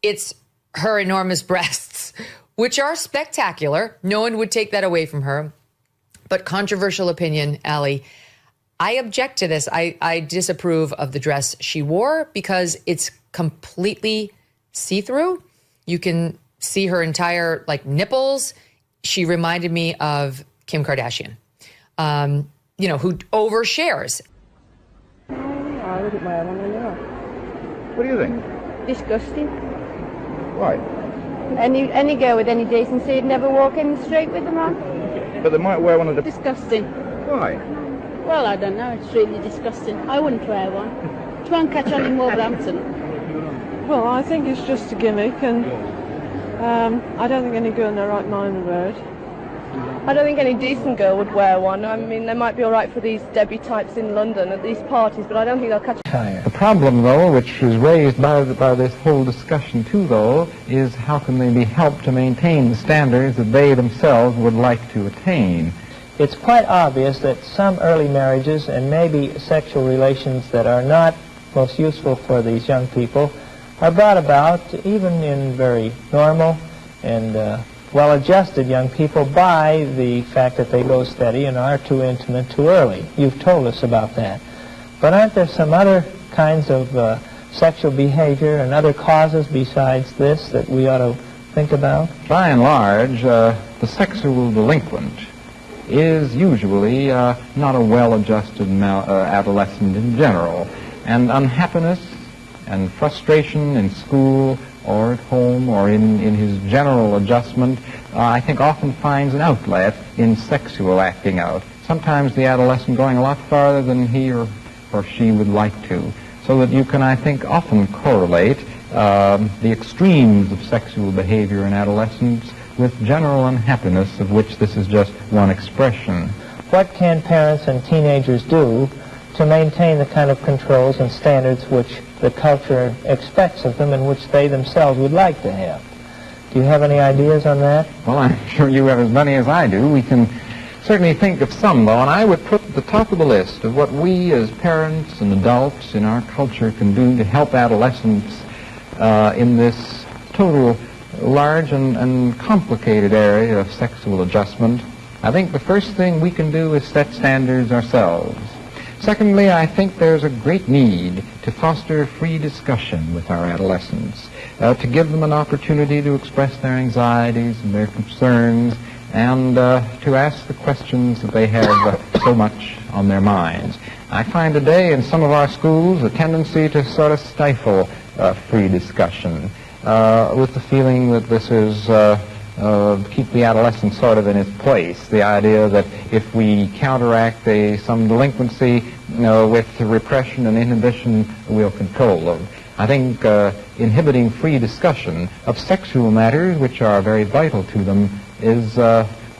it's her enormous breasts, which are spectacular. No one would take that away from her. But controversial opinion, Allie, I object to this. I disapprove of the dress she wore because it's completely see-through. You can see her entire nipples. She reminded me of Kim Kardashian, who overshares. I wouldn't wear one anymore. What do you think? Disgusting. Why? Any girl with any decency would never walk in straight with them on. But they might wear one of the... Disgusting. Why? Well, I don't know. It's really disgusting. I wouldn't wear one. Try and catch on in Wolverhampton. Well, I think it's just a gimmick, and I don't think any girl in their right mind would wear it. I don't think any decent girl would wear one. I mean, they might be all right for these Debbie types in London at these parties, but I don't think they'll catch... The problem, though, which is raised by this whole discussion, too, though, is how can they be helped to maintain the standards that they themselves would like to attain? It's quite obvious that some early marriages and maybe sexual relations that are not most useful for these young people are brought about, even in very normal and well-adjusted young people, by the fact that they go steady and are too intimate too early. You've told us about that. But aren't there some other kinds of sexual behavior and other causes besides this that we ought to think about? By and large, the sexual delinquent is usually not a well-adjusted adolescent in general. And unhappiness and frustration in school or at home or in his general adjustment, I think often finds an outlet in sexual acting out. Sometimes the adolescent going a lot farther than he or she would like to. So that you can, I think, often correlate the extremes of sexual behavior in adolescence with general unhappiness, of which this is just one expression. What can parents and teenagers do to maintain the kind of controls and standards which the culture expects of them and which they themselves would like to have? Do you have any ideas on that? Well, I'm sure you have as many as I do. We can certainly think of some, though, and I would put at the top of the list of what we as parents and adults in our culture can do to help adolescents in this total large and complicated area of sexual adjustment. I think the first thing we can do is set standards ourselves. Secondly, I think there's a great need to foster free discussion with our adolescents, to give them an opportunity to express their anxieties and their concerns, and to ask the questions that they have so much on their minds. I find today in some of our schools a tendency to sort of stifle free discussion with the feeling that this is keep the adolescent sort of in its place. The idea that if we counteract some delinquency with repression and inhibition, we'll control them. I think inhibiting free discussion of sexual matters, which are very vital to them, is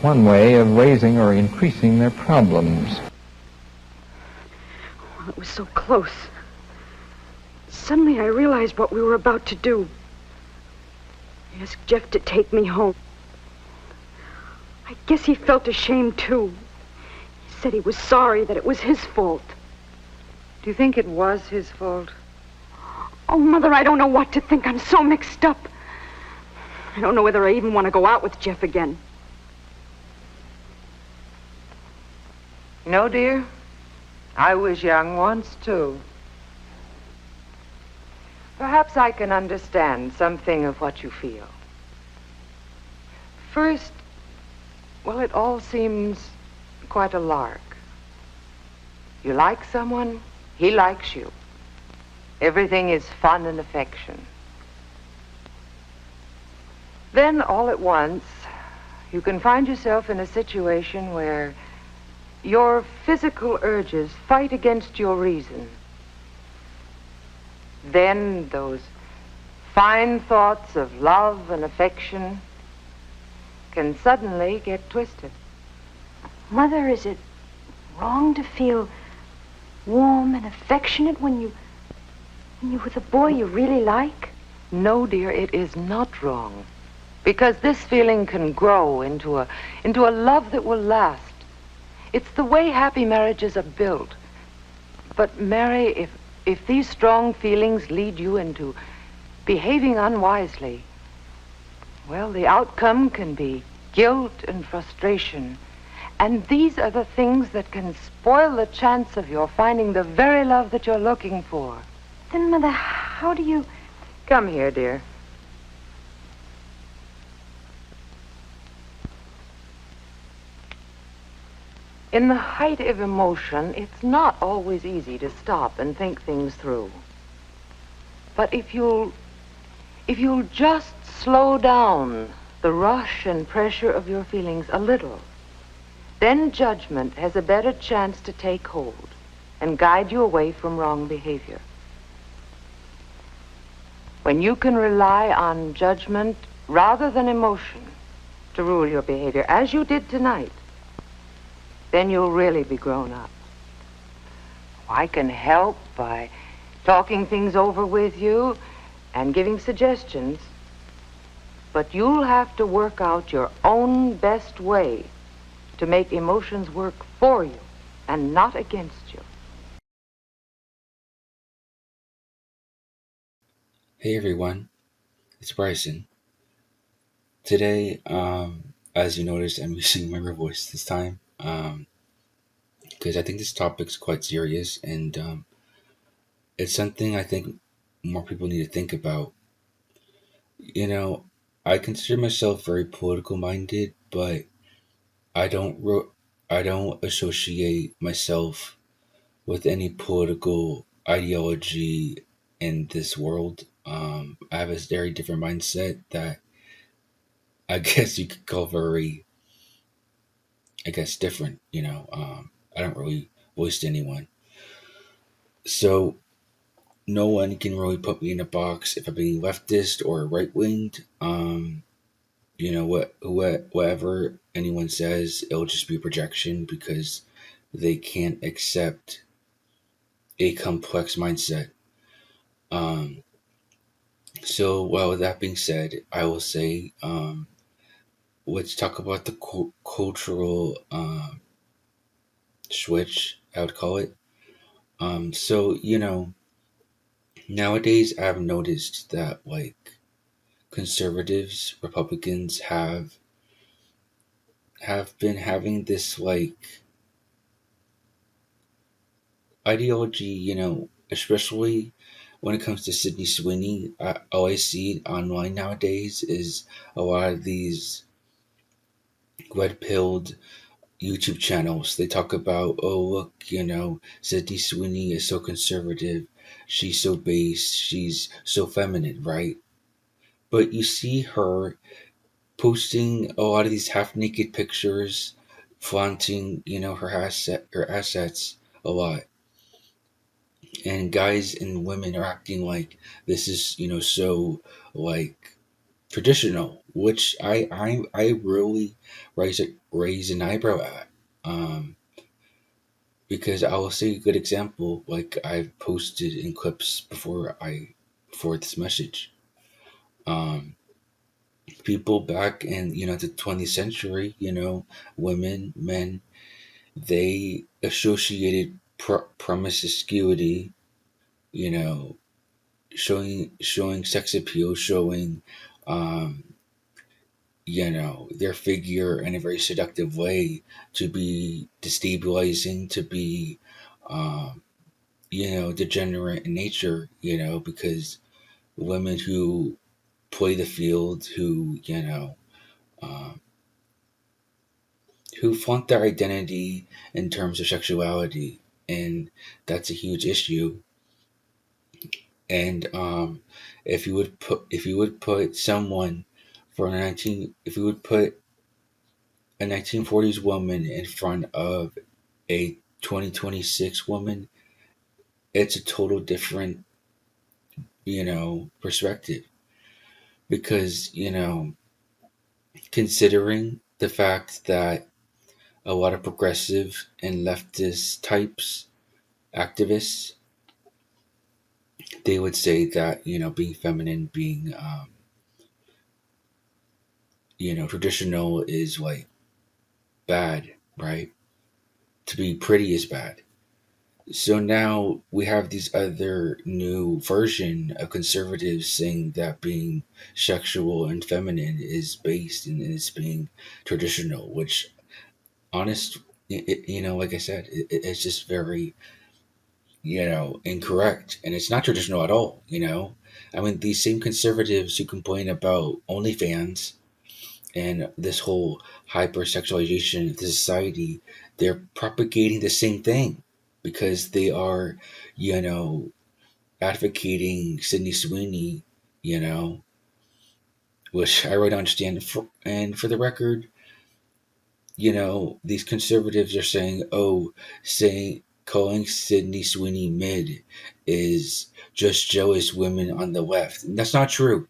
one way of raising or increasing their problems. Well, it was so close. Suddenly I realized what we were about to do. I asked Jeff to take me home. I guess he felt ashamed, too. He said he was sorry, that it was his fault. Do you think it was his fault? Oh, Mother, I don't know what to think. I'm so mixed up. I don't know whether I even want to go out with Jeff again. No, dear. I was young once, too. Perhaps I can understand something of what you feel. First, well, it all seems quite a lark. You like someone, he likes you. Everything is fun and affection. Then, all at once, you can find yourself in a situation where your physical urges fight against your reason. Then those fine thoughts of love and affection can suddenly get twisted. Mother, is it wrong to feel warm and affectionate when you're with a boy you really like? No, dear, it is not wrong. Because this feeling can grow into a love that will last. It's the way happy marriages are built. But, Mary, if these strong feelings lead you into behaving unwisely, well, the outcome can be guilt and frustration. And these are the things that can spoil the chance of your finding the very love that you're looking for. Then, Mother, how do you... Come here, dear. In the height of emotion, it's not always easy to stop and think things through. But if you'll just slow down the rush and pressure of your feelings a little, then judgment has a better chance to take hold and guide you away from wrong behavior. When you can rely on judgment rather than emotion to rule your behavior, as you did tonight, then you'll really be grown up. I can help by talking things over with you and giving suggestions, but you'll have to work out your own best way to make emotions work for you and not against you. Hey everyone, it's Bryson. Today, as you noticed, I'm using my real voice this time, because I think this topic's quite serious, and it's something I think more people need to think about. You know, I consider myself very political minded, but I don't associate myself with any political ideology in this world. I have a very different mindset that I guess you could call very, different. I don't really voice to anyone, so no one can really put me in a box if I'm being leftist or right winged. Whatever anyone says, it'll just be a projection because they can't accept a complex mindset. So, well, with that being said, I will say, let's talk about the cultural switch, I would call it. So, nowadays I've noticed that, like, conservatives, Republicans have been having this, like, ideology, especially when it comes to Sydney Sweeney. All I see online nowadays is a lot of these red-pilled YouTube channels. They talk about, oh, look, Sydney Sweeney is so conservative. She's so base. She's so feminine, right? But you see her posting a lot of these half-naked pictures, flaunting, her assets a lot. And guys and women are acting like this is, so, like, traditional, which I really raise an eyebrow at. Because I will say a good example, like I've posted in clips before this message. People back in, the 20th century, women, men, they associated promiscuity, showing sex appeal, showing, their figure in a very seductive way to be destabilizing, to be, degenerate in nature, because women who play the field, who flaunt their identity in terms of sexuality, and that's a huge issue. And if you would put someone if you would put a 1940s woman in front of a 2026 woman, it's a total different, perspective. Because, considering the fact that a lot of progressive and leftist types, activists, they would say that, being feminine, being, traditional is, like, bad, right? To be pretty is bad. So now we have these other new version of conservatives saying that being sexual and feminine is based and is being traditional, which honest, like I said, it's just very, incorrect, and it's not traditional at all. I mean, these same conservatives who complain about OnlyFans and this whole hypersexualization of the society, they're propagating the same thing because they are, you know, advocating Sydney Sweeney, you know, which I really don't understand. And for the record, these conservatives are saying, oh, calling Sydney Sweeney mid is just jealous women on the left. And that's not true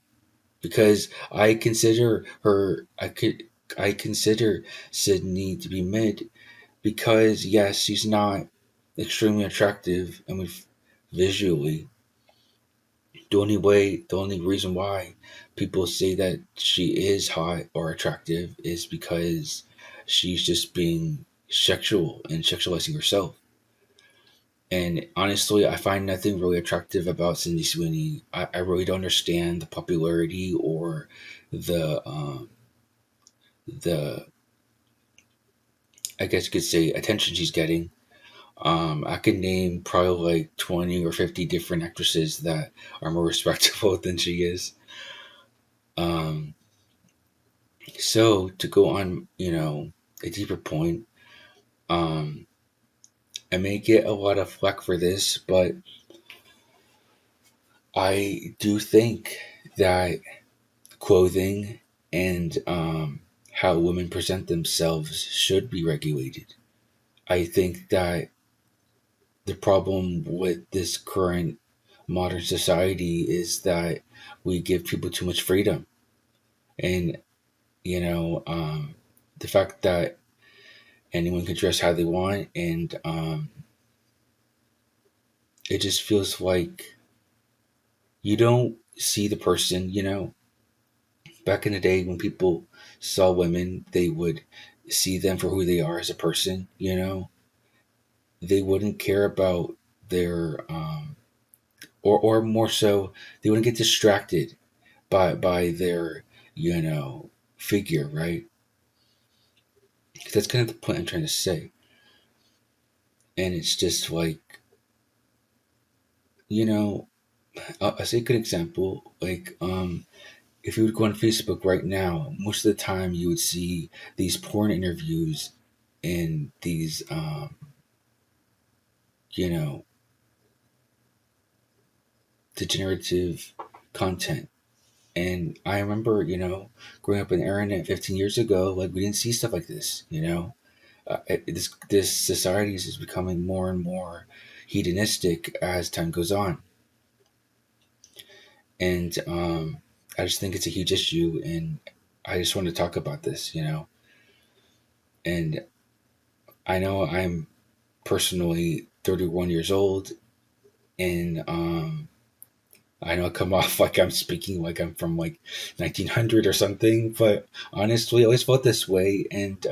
because I consider Sydney to be mid because yes, she's not extremely attractive. I mean, visually, the only reason why people say that she is hot or attractive is because she's just being sexual and sexualizing herself. And honestly, I find nothing really attractive about Cindy Sweeney. I really don't understand the popularity or the I guess you could say attention she's getting. I could name probably like 20 or 50 different actresses that are more respectable than she is. Um, so to go on, a deeper point, um, I may get a lot of flack for this, but I do think that clothing and how women present themselves should be regulated. I think that the problem with this current modern society is that we give people too much freedom. And, the fact that anyone can dress how they want, and it just feels like you don't see the person. Back in the day when people saw women, they would see them for who they are as a person. They wouldn't care about their or more so, they wouldn't get distracted by their figure, right? That's kind of the point I'm trying to say. And it's just like, I'll say a good example. Like, if you would go on Facebook right now, most of the time you would see these porn interviews and these, you know, degenerative content. And I remember, growing up in the internet 15 years ago, like we didn't see stuff like this. This society is becoming more and more hedonistic as time goes on, and I just think it's a huge issue, and I just want to talk about this. And I know I'm personally 31 years old, and I know I come off like I'm speaking like I'm from like 1900 or something, but honestly, I always felt this way, and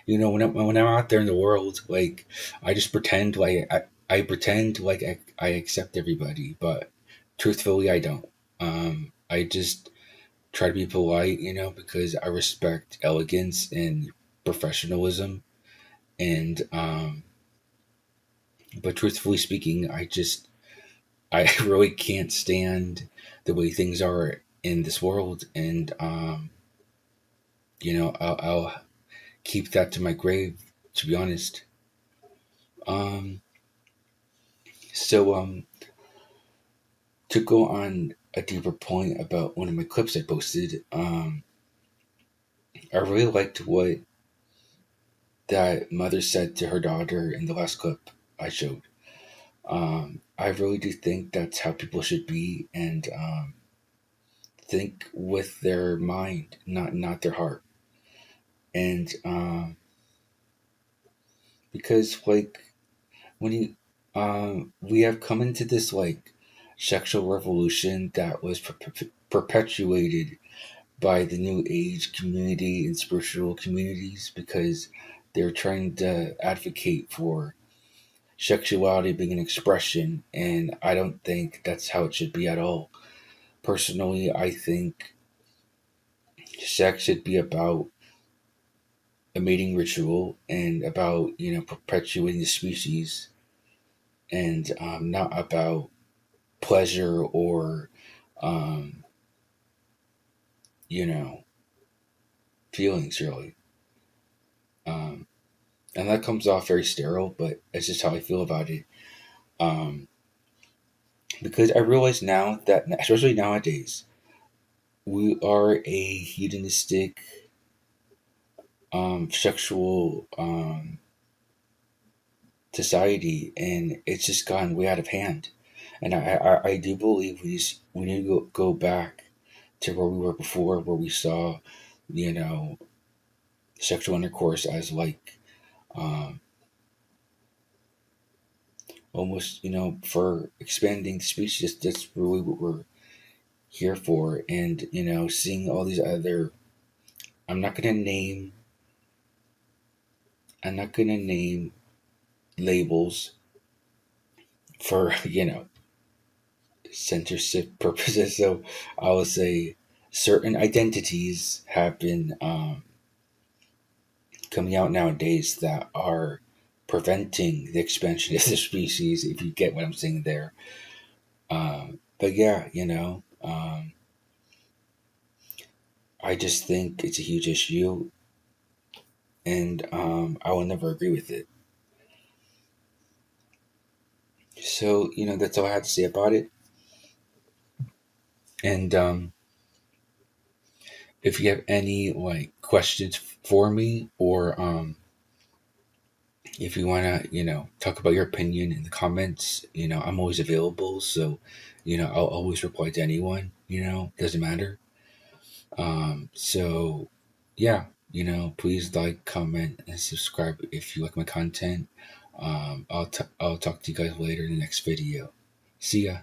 when I'm out there in the world, like I just pretend like I pretend like I accept everybody, but truthfully, I don't. I just try to be polite, because I respect elegance and professionalism, and but truthfully speaking, I really can't stand the way things are in this world, and I'll keep that to my grave, to be honest. Um, so to go on a deeper point about one of my clips I posted, I really liked what that mother said to her daughter in the last clip I showed. I really do think that's how people should be, and think with their mind, not their heart. And because like when you we have come into this like sexual revolution that was perpetuated by the new age community and spiritual communities, because they're trying to advocate for sexuality being an expression, and I don't think that's how it should be at all. Personally, I think sex should be about a mating ritual and about, perpetuating the species, and not about pleasure or, um, you know, feelings, really. Um, and that comes off very sterile, but it's just how I feel about it. Um, because I realize now that, especially nowadays, we are a hedonistic, sexual, society, and it's just gotten way out of hand. And I do believe we need to go back to where we were before, where we saw, you know, sexual intercourse as like, um, almost, for expanding the species. That's really what we're here for. And, seeing all these other, I'm not gonna name, I'm not gonna name labels for, censorship purposes. So I will say certain identities have been, coming out nowadays that are preventing the expansion of the species, if you get what I'm saying there. But yeah, I just think it's a huge issue, and I will never agree with it. So, that's all I have to say about it. And if you have any like questions for me, or if you want to, talk about your opinion in the comments, I'm always available. So, I'll always reply to anyone, doesn't matter. So yeah, please like, comment, and subscribe if you like my content. I'll talk to you guys later in the next video. See ya.